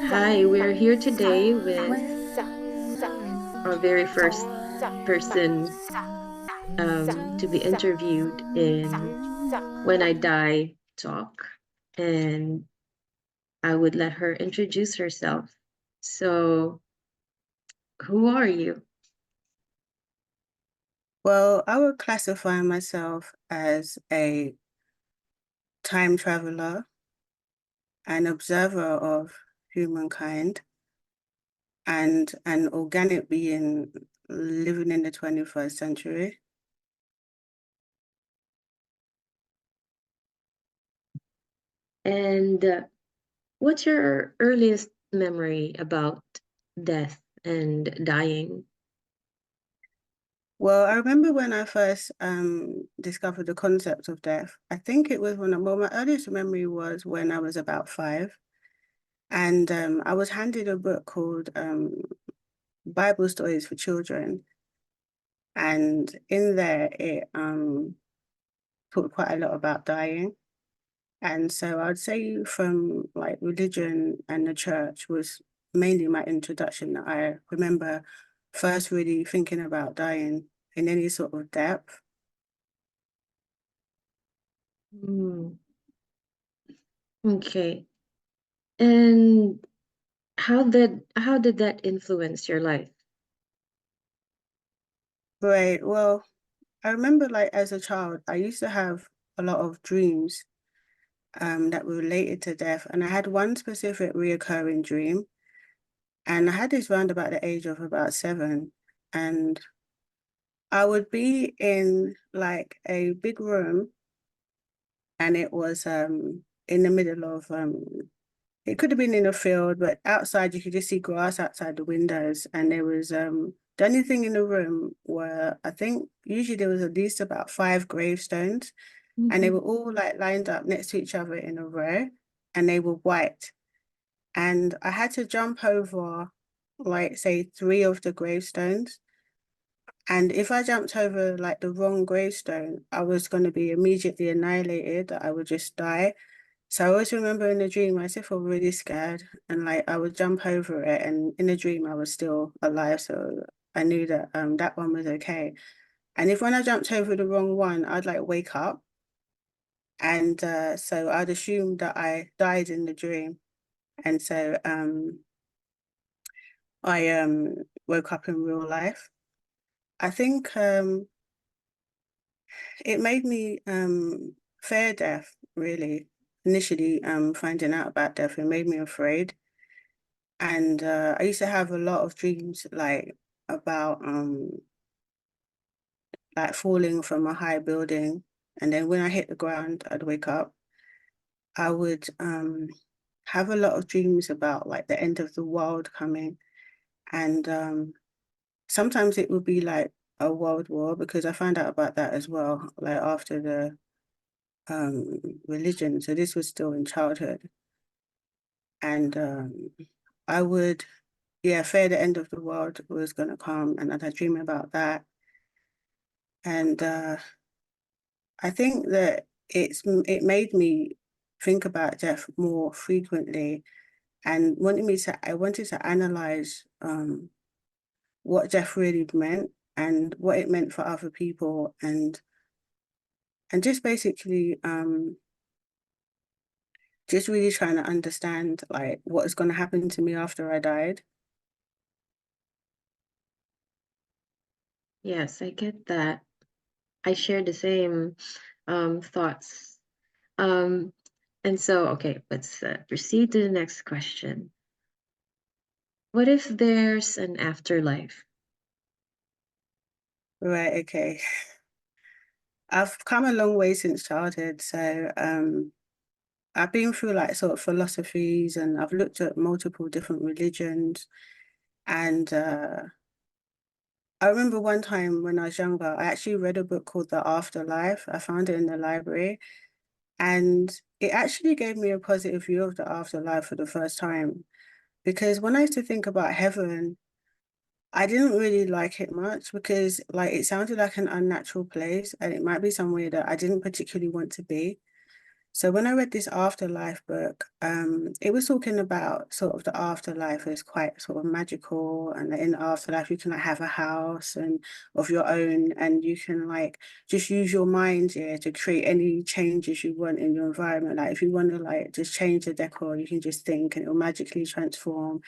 Hi, we're here today with our very first person to be interviewed in When I Die talk. And I would let her introduce herself. So, who are you? Well, I would classify myself as a time traveler, an observer of humankind, and an organic being living in the 21st century. And what's your earliest memory about death and dying? Well, I remember when I first discovered the concept of death. I think it was well, my earliest memory was when I was about 5. And I was handed a book called Bible Stories for Children. And in there, it talked quite a lot about dying. And so I'd say from like religion and the church was mainly my introduction that I remember first really thinking about dying in any sort of depth. Hmm, okay. And how did that influence your life? Right. Well, I remember like as a child, I used to have a lot of dreams that were related to death. And I had one specific reoccurring dream. And I had this round about the age of about 7. And I would be in like a big room and it was in the middle of it could have been in a field, but outside you could just see grass outside the windows, and there was the only thing in the room were I think usually there was at least about 5 gravestones, and they Mhm. were all like lined up next to each other in a row, and they were white, and I had to jump over like say 3 of the gravestones. And if I jumped over like the wrong gravestone, I was going to be immediately annihilated. I would just die. So I always remember in the dream, I used to feel really scared and like I would jump over it. And in the dream, I was still alive. So I knew that that one was okay. And if when I jumped over the wrong one, I'd like wake up. And so I'd assume that I died in the dream. And so I woke up in real life. I think it made me fear death, really. Initially, finding out about death, it made me afraid. And I used to have a lot of dreams about like falling from a high building. And then when I hit the ground, I'd wake up. I would have a lot of dreams about like the end of the world coming. And sometimes it would be like a world war because I found out about that as well, like after the religion. So this was still in childhood. And I would, yeah, fear the end of the world was going to come. And I'd dream about that. And I think that it made me think about death more frequently and I wanted to analyze what death really meant and what it meant for other people and just basically just really trying to understand like what is going to happen to me after I died. Yes, I get that. I share the same thoughts. Um, and so, okay, let's proceed to the next question. What if there's an afterlife? Right, okay. I've come a long way since childhood, so I've been through like sort of philosophies and I've looked at multiple different religions. And I remember one time when I was younger, I actually read a book called The Afterlife. I found it in the library. And it actually gave me a positive view of the afterlife for the first time. Because when I used to think about heaven, I didn't really like it much because like it sounded like an unnatural place and it might be somewhere that I didn't particularly want to be. So when I read this afterlife book, it was talking about sort of the afterlife as quite sort of magical, and in the afterlife you can like have a house and of your own, and you can like just use your mind, yeah, to create any changes you want in your environment. Like if you want to like just change the decor, you can just think and it'll magically transform.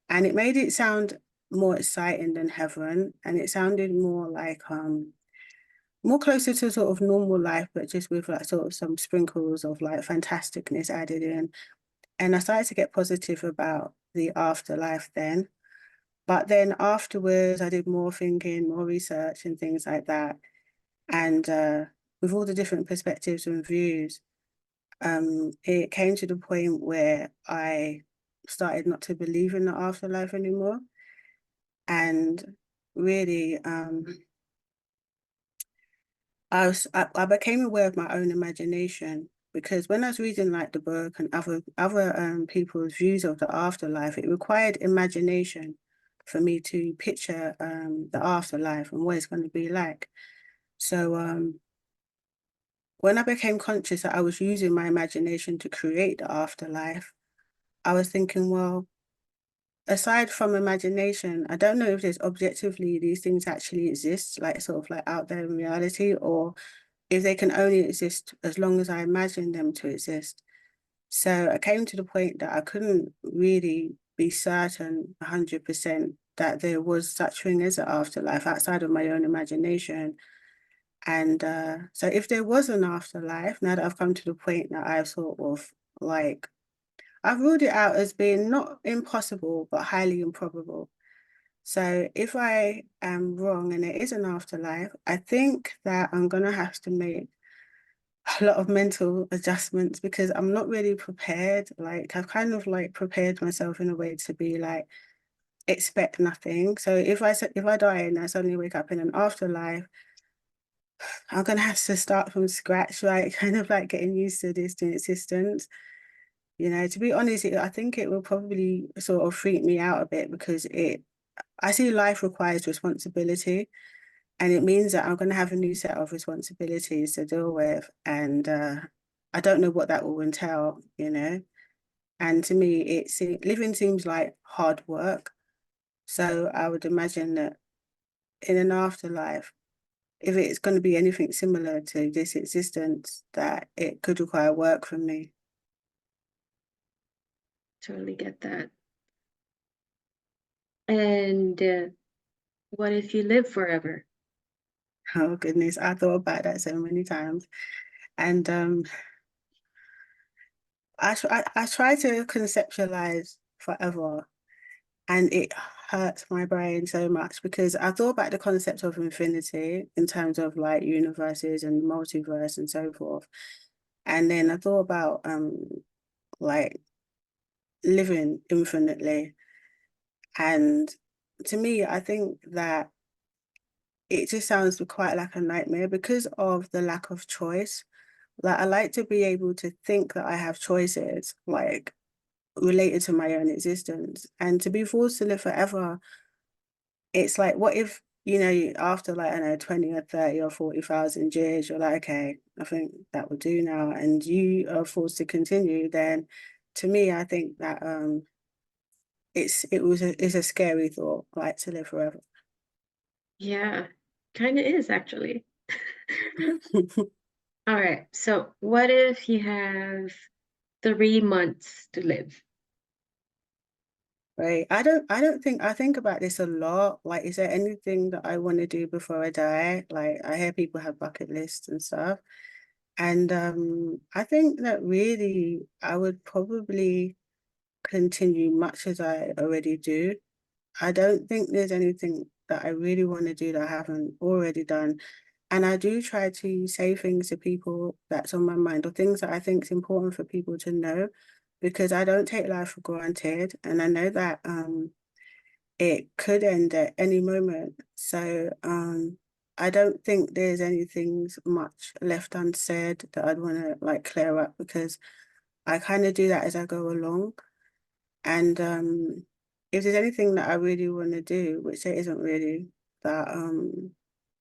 And it made it sound more exciting than heaven, and it sounded more closer to sort of normal life, but just with like sort of some sprinkles of like fantasticness added in. And I started to get positive about the afterlife then. But then afterwards, I did more thinking, more research, and things like that. And with all the different perspectives and views, it came to the point where I started not to believe in the afterlife anymore. And really, I became aware of my own imagination, because when I was reading like the book and other people's views of the afterlife, it required imagination for me to picture the afterlife and what it's going to be like. So when I became conscious that I was using my imagination to create the afterlife, I was thinking, well, aside from imagination, I don't know if there's objectively these things actually exist, like sort of like out there in reality, or if they can only exist as long as I imagine them to exist. So I came to the point that I couldn't really be certain 100% that there was such thing as an afterlife outside of my own imagination. And so if there was an afterlife, now that I've come to the point that I've sort of like, I've ruled it out as being not impossible, but highly improbable. So if I am wrong and there is an afterlife, I think that I'm gonna have to make a lot of mental adjustments, because I'm not really prepared. Like I've kind of like prepared myself in a way to be like expect nothing. So if I die and I suddenly wake up in an afterlife, I'm gonna have to start from scratch, like kind of like getting used to this new existence. You know, to be honest, I think it will probably sort of freak me out a bit, because I see life requires responsibility. And it means that I'm going to have a new set of responsibilities to deal with. And I don't know what that will entail, you know. And to me, living seems like hard work. So I would imagine that in an afterlife, if it's going to be anything similar to this existence, that it could require work from me. Totally get that. And what if you live forever? Oh goodness, I thought about that so many times. And I try to conceptualize forever, and it hurts my brain so much, because I thought about the concept of infinity in terms of like universes and multiverse and so forth. And then I thought about like living infinitely. And to me, I think that it just sounds quite like a nightmare because of the lack of choice. Like I like to be able to think that I have choices, like related to my own existence. And to be forced to live forever, it's like, what if, after like, I don't know, 20 or 30 or 40,000 years, you're like, okay, I think that will do now, and you are forced to continue, then to me, I think that it's a scary thought, like to live forever. Yeah, kind of is actually. All right. So what if you have 3 months to live? Right. I think about this a lot. Like, is there anything that I want to do before I die? Like, I hear people have bucket lists and stuff. And I think that really I would probably continue much as I already do. I don't think there's anything that I really want to do that I haven't already done. And I do try to say things to people that's on my mind, or things that I think is important for people to know, because I don't take life for granted. And I know that it could end at any moment. So I don't think there's anything much left unsaid that I'd want to like clear up, because I kind of do that as I go along. And if there's anything that I really want to do, which there isn't really, that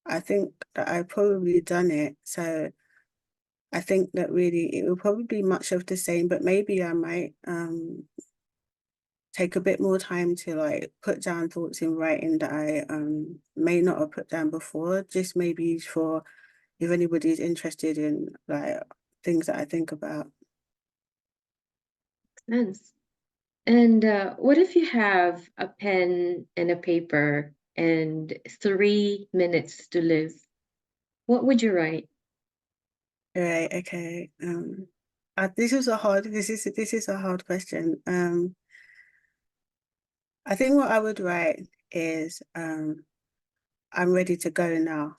I think that I've probably done it. So I think that really it will probably be much of the same, but maybe I might take a bit more time to like put down thoughts in writing that I may not have put down before, just maybe for if anybody's interested in like things that I think about. Sense. And what if you have a pen and a paper and 3 minutes to live? What would you write? Right, okay. This is a hard question. I think what I would write is I'm ready to go now.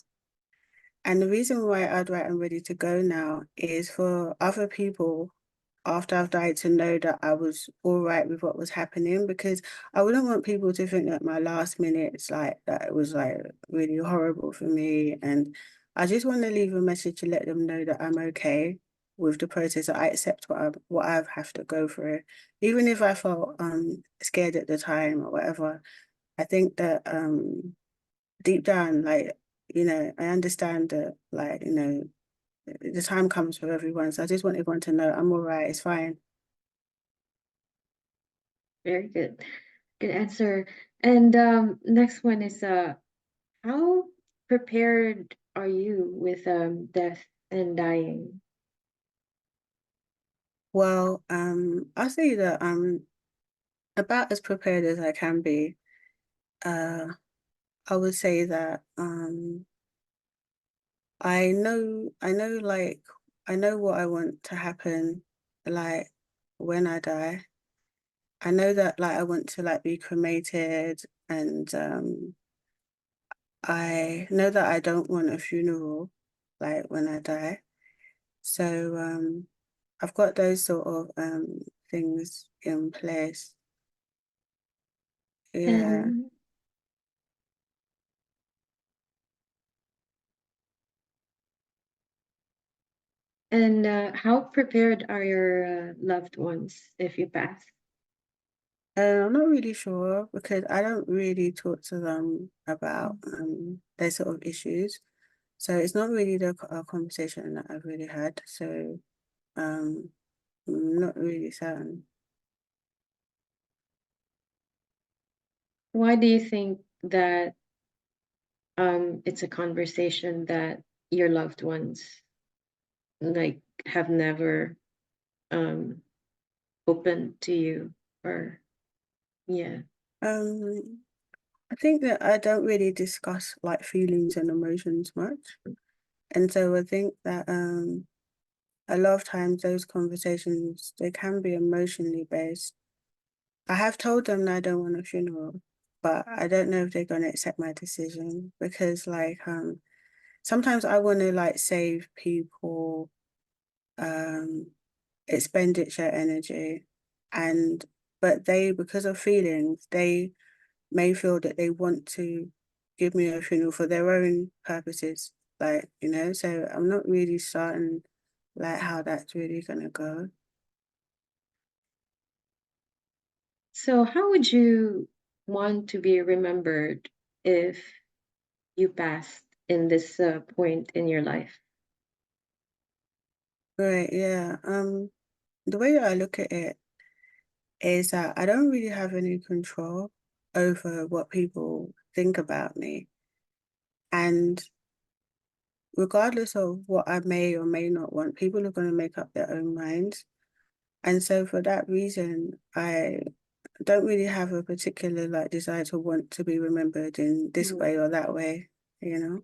And the reason why I'd write I'm ready to go now is for other people after I've died to know that I was all right with what was happening, because I wouldn't want people to think that my last minutes like that it was like really horrible for me. And I just want to leave a message to let them know that I'm okay with the process. I accept what I have to go through. Even if I felt scared at the time or whatever, I think that deep down, like, I understand that, like, the time comes for everyone. So I just want everyone to know I'm all right, it's fine. Very good. Good answer. And next one is how prepared are you with death and dying? Well, I'll say that I'm about as prepared as I can be. Uh, I would say that I know what I want to happen, like when I die. I know that like I want to like be cremated, and I know that I don't want a funeral like when I die. So I've got those sort of things in place. Yeah. And how prepared are your loved ones if you pass? I'm not really sure because I don't really talk to them about their sort of issues. So it's not really a conversation that I've really had. So um I'm not really certain. Why do you think that it's a conversation that your loved ones like have never um opened to you or yeah. Um I think that I don't really discuss like feelings and emotions much. And so I think that a lot of times those conversations they can be emotionally based. I have told them that I don't want a funeral, but I don't know if they're gonna accept my decision because like sometimes I want to like save people um expenditure energy, and but they because of feelings they may feel that they want to give me a funeral for their own purposes, like, so I'm not really certain like how that's really gonna go. So how would you want to be remembered if you passed in this point in your life? Right, yeah. The way that I look at it is that I don't really have any control over what people think about me. And regardless of what I may or may not want, people are going to make up their own minds. And so for that reason, I don't really have a particular like desire to want to be remembered in this Mm. way or that way, you know.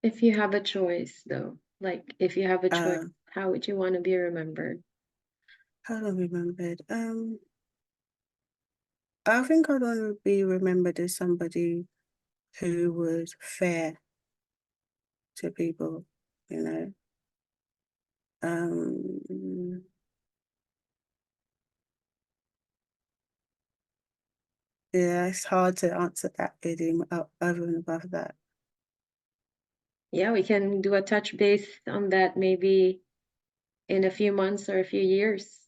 If you have a choice though, like if you have a choice, Uh, how would you want to be remembered? how do I remembered? I think I'd want to be remembered as somebody who was fair to people, you know. Um, yeah, it's hard to answer that really over and above that. Yeah, we can do a touch base on that maybe in a few months or a few years.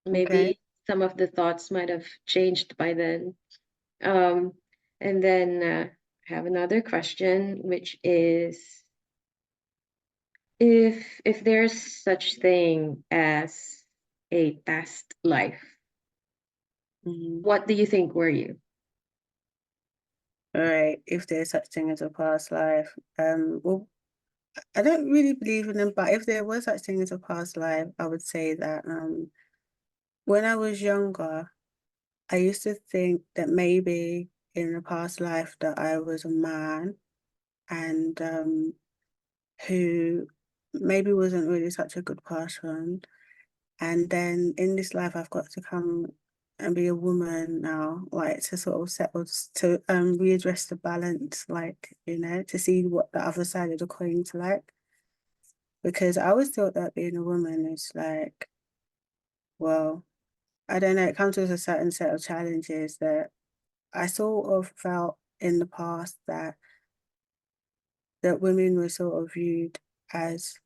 Okay. Maybe some of the thoughts might have changed by then. Um, and then I have another question, which is If there's such thing as a past life, Mhm. what do you think were you? All right, if there's such thing as a past life, well, I don't really believe in them, but if there was such thing as a past life, I would say that when I was younger, I used to think that maybe in a past life that I was a man and who maybe wasn't really such a good person. And then in this life, I've got to come and be a woman now, like to sort of settle, to readdress the balance, like, to see what the other side of the coin's like. Because I always thought that being a woman is like, well, I don't know, it comes with a certain set of challenges that I sort of felt in the past that women were sort of viewed as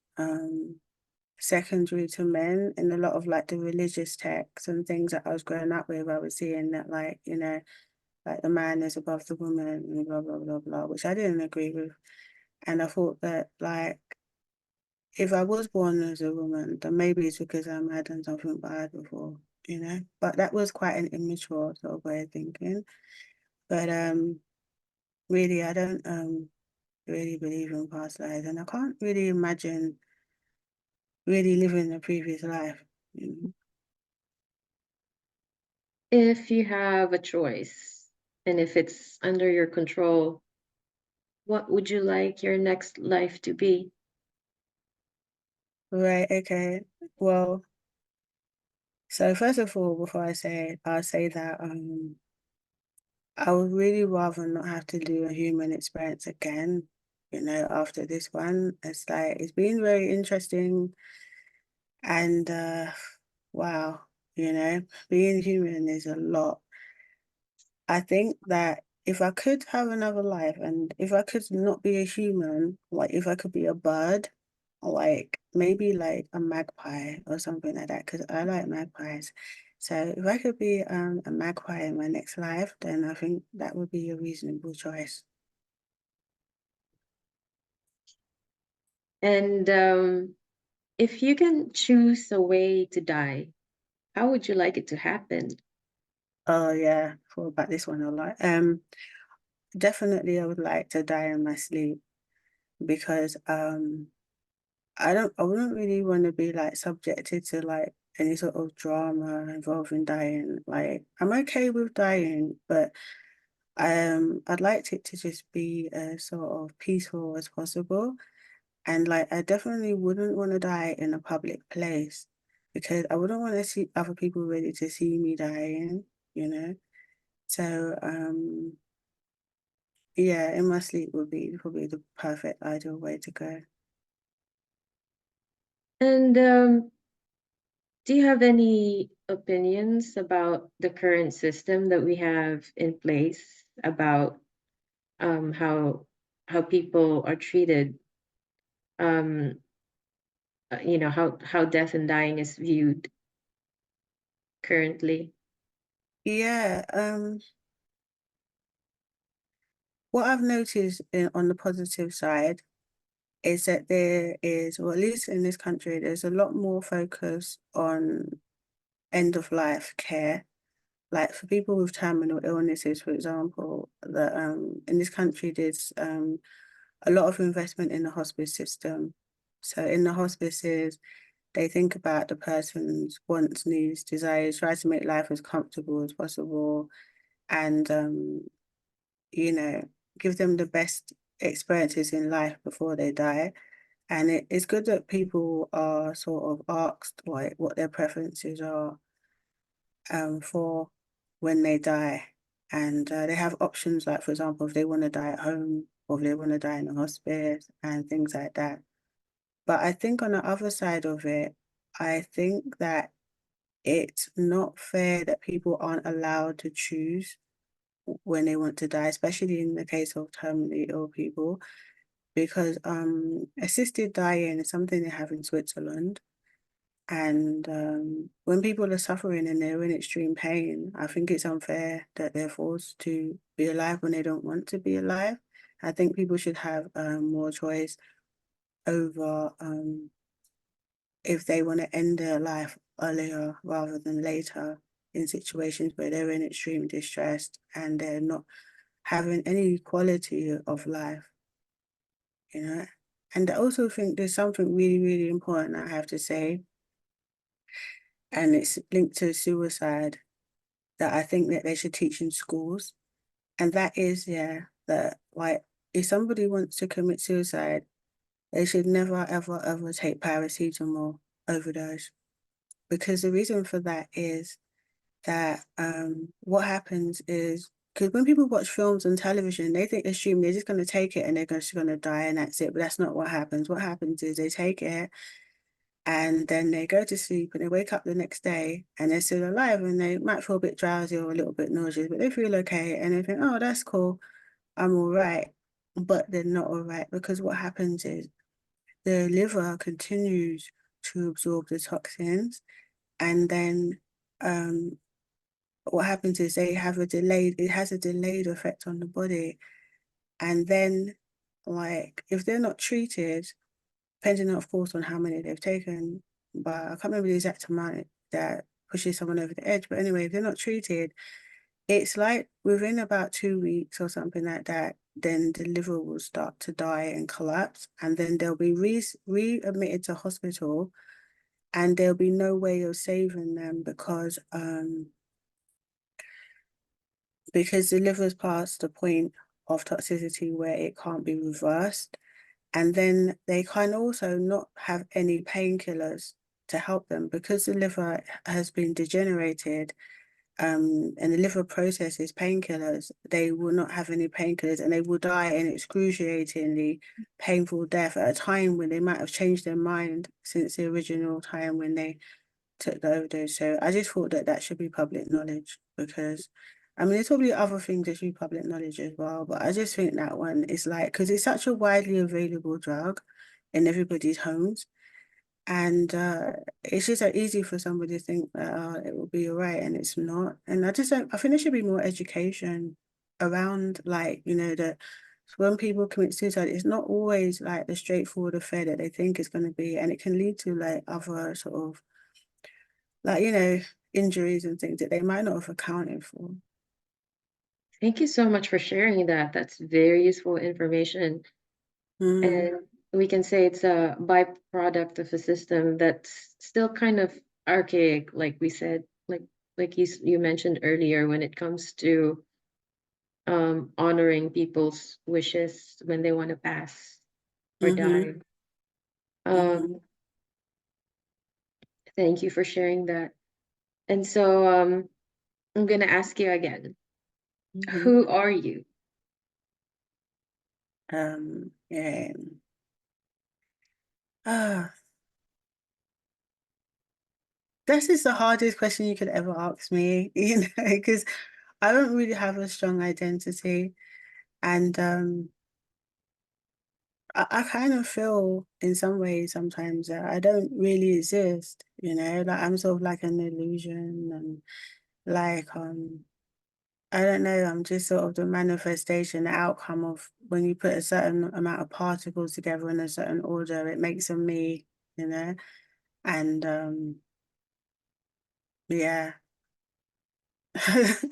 secondary to men in a lot of like the religious texts and things that I was growing up with. I was seeing that like, like the man is above the woman and blah blah blah blah, which I didn't agree with. And I thought that like if I was born as a woman, then maybe it's because I had done something bad before. But that was quite an immature sort of way of thinking. But really I don't really believe in past lives and I can't really imagine really living a previous life. If you have a choice and if it's under your control, what would you like your next life to be? Right, okay. Well, so first of all, before I say it, I'll say that I would really rather not have to do a human experience again, after this one. It's like it's been very interesting and wow, being human is a lot. I think that if I could have another life and if I could not be a human, like if I could be a bird, like maybe like a magpie or something like that, because I like magpies. So if I could be a magpie in my next life, then I think that would be a reasonable choice. And if you can choose a way to die, how would you like it to happen? Oh yeah, thought about this one a lot. Definitely I would like to die in my sleep because I wouldn't really want to be like subjected to like any sort of drama involving dying. Like I'm okay with dying, but I'd like it to just be as sort of peaceful as possible. And like I definitely wouldn't want to die in a public place because I wouldn't want to see other people ready to see me dying, you know. So yeah, in my sleep would be probably the perfect ideal way to go. And do you have any opinions about the current system that we have in place about how people are treated? Um, how death and dying is viewed currently. Yeah, what I've noticed on the positive side is that there is, or at least in this country, there's a lot more focus on end of life care. Like for people with terminal illnesses, for example, that in this country there's a lot of investment in the hospice system. So in the hospices, they think about the person's wants, needs, desires, try to make life as comfortable as possible, and you know, give them the best experiences in life before they die. And it's good that people are sort of asked like what their preferences are for when they die. And they have options like, for example, if they want to die at home or if they want to die in a hospice and things like that. But I think on the other side of it, I think that it's not fair that people aren't allowed to choose when they want to die, especially in the case of terminally ill people, because assisted dying is something they have in Switzerland. And when people are suffering and they're in extreme pain, I think it's unfair that they're forced to be alive when they don't want to be alive. I think people should have more choice over if they want to end their life earlier rather than later in situations where they're in extreme distress and they're not having any quality of life, you know. And I also think there's something really, really important I have to say, and it's linked to suicide that I think that they should teach in schools. And that is, yeah, that like if somebody wants to commit suicide, they should never, ever, ever take paracetamol overdose. Because the reason for that is that what happens is because when people watch films and television, they assume they're just going to take it and they're just going to die and that's it. But that's not what happens. What happens is they take it and then they go to sleep and they wake up the next day and they're still alive and they might feel a bit drowsy or a little bit nauseous, but they feel okay and they think, oh, that's cool, I'm all right. But they're not all right because what happens is the liver continues to absorb the toxins and then what happens is it has a delayed effect on the body. And then, like, if they're not treated, depending, of course, on how many they've taken, but I can't remember the exact amount that pushes someone over the edge. But anyway, if they're not treated, it's like within about 2 weeks or something like that, then the liver will start to die and collapse. And then they'll be readmitted to hospital and there'll be no way of saving them because the liver's past the point of toxicity where it can't be reversed. And then they can also not have any painkillers to help them because the liver has been degenerated and the liver processes painkillers, they will not have any painkillers and they will die an excruciatingly painful death at a time when they might have changed their mind since the original time when they took the overdose. So I just thought that that should be public knowledge because, I mean, there's probably other things that should be public knowledge as well, but I just think that one is like, because it's such a widely available drug in everybody's homes. And it's just so easy for somebody to think that it will be all right and it's not. And I just don't, I think there should be more education around like, you know, that when people commit suicide, it's not always like the straightforward affair that they think it's going to be. And it can lead to like other sort of like, you know, injuries and things that they might not have accounted for. Thank you so much for sharing that. That's very useful information. Mm, And we can say it's a byproduct of a system that's still kind of archaic, like we said, like you mentioned earlier, when it comes to honoring people's wishes when they want to pass or mm-hmm, die. mm-hmm, Um, thank you for sharing that. And so I'm gonna ask you again, mm-hmm. who are you? Yeah. Ah, this is the hardest question you could ever ask me, you know, because I don't really have a strong identity. And I kind of feel in some ways sometimes that I don't really exist, you know, like I'm sort of like an illusion and like I don't know, I'm just sort of the manifestation, the outcome of when you put a certain amount of particles together in a certain order, it makes a me, you know? And yeah. That's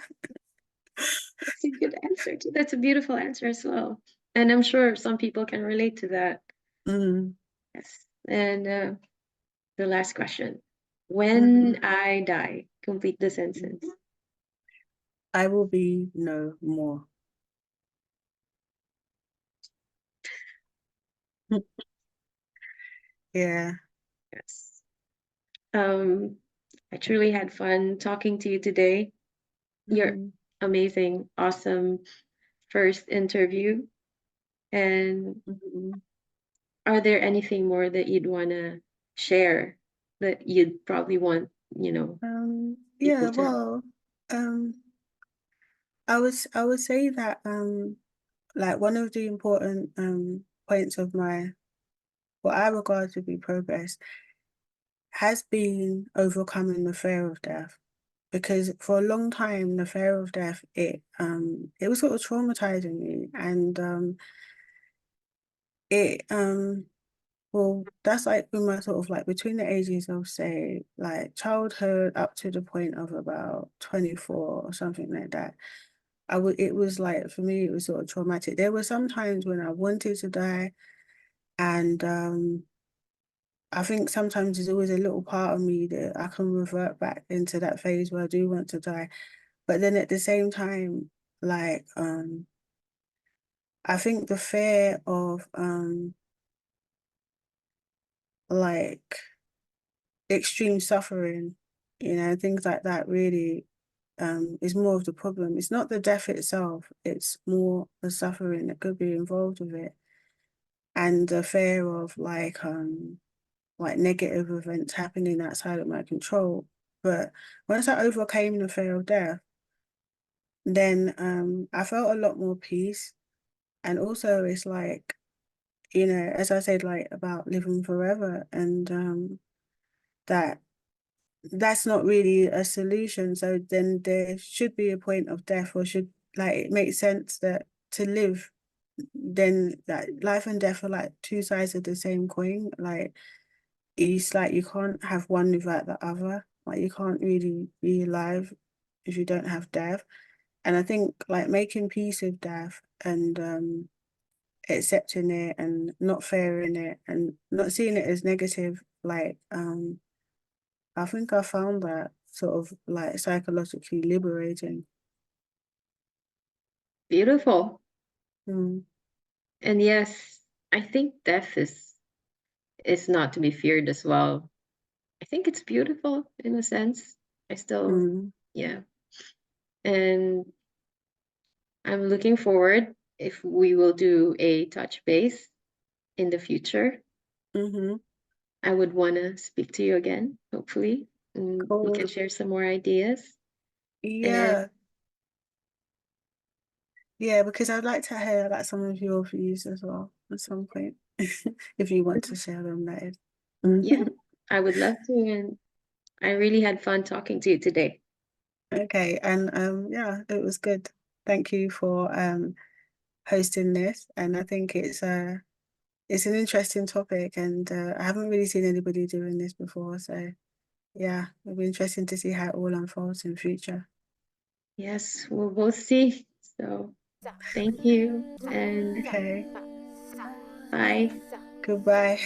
a good answer too. That's a beautiful answer as well. And I'm sure some people can relate to that. Mm, Yes. And the last question. mhm. When I die, complete the sentence. I will be no more. Yeah. Yes. Um, I truly had fun talking to you today. You're Mhm, amazing, awesome first interview. And mhm. are there anything more that you'd want to share that you'd probably want, you know, people Yeah, to? well, um, I would say that like one of the important points of my what I regard to be progress has been overcoming the fear of death. Because for a long time the fear of death it was sort of traumatizing me and it Well, that's like in my sort of like between the ages of say like childhood up to the point of about 24 or something like that. It was like for me it was sort of traumatic. There were some times when I wanted to die and I think sometimes there's always a little part of me that I can revert back into that phase where I do want to die. But then at the same time, like I think the fear of like extreme suffering, things like that really is more of the problem. It's not the death itself, it's more the suffering that could be involved with it. And the fear of like negative events happening outside of my control. But once I overcame the fear of death, then I felt a lot more peace. And also it's like, as I said, like about living forever and that that's not really a solution. So then there should be a point of death, or should like it makes sense that to live, then that life and death are like two sides of the same coin. Like it's like you can't have one without the other. Like you can't really be alive if you don't have death. And I think like making peace with death and accepting it and not fearing it and not seeing it as negative, like I think I found that sort of like psychologically liberating. Beautiful. Mm, And yes, I think death is not to be feared as well. I think it's beautiful in a sense. I still, mm, yeah. And I'm looking forward if we will do a touch base in the future. mm-hmm. I would want to speak to you again, hopefully, and we can Cool. share some more ideas. And Yeah, yeah, because I'd like to hear like some of your views as well at some point, if you want to share them, that is. yeah, I would love to. And I really had fun talking to you today. Okay, and yeah, it was good. Thank you for hosting this, and I think it's an interesting topic, and I haven't really seen anybody doing this before, so yeah, it'll be interesting to see how it all unfolds in future. Yes, we'll both see. So thank you and Okay, bye. goodbye.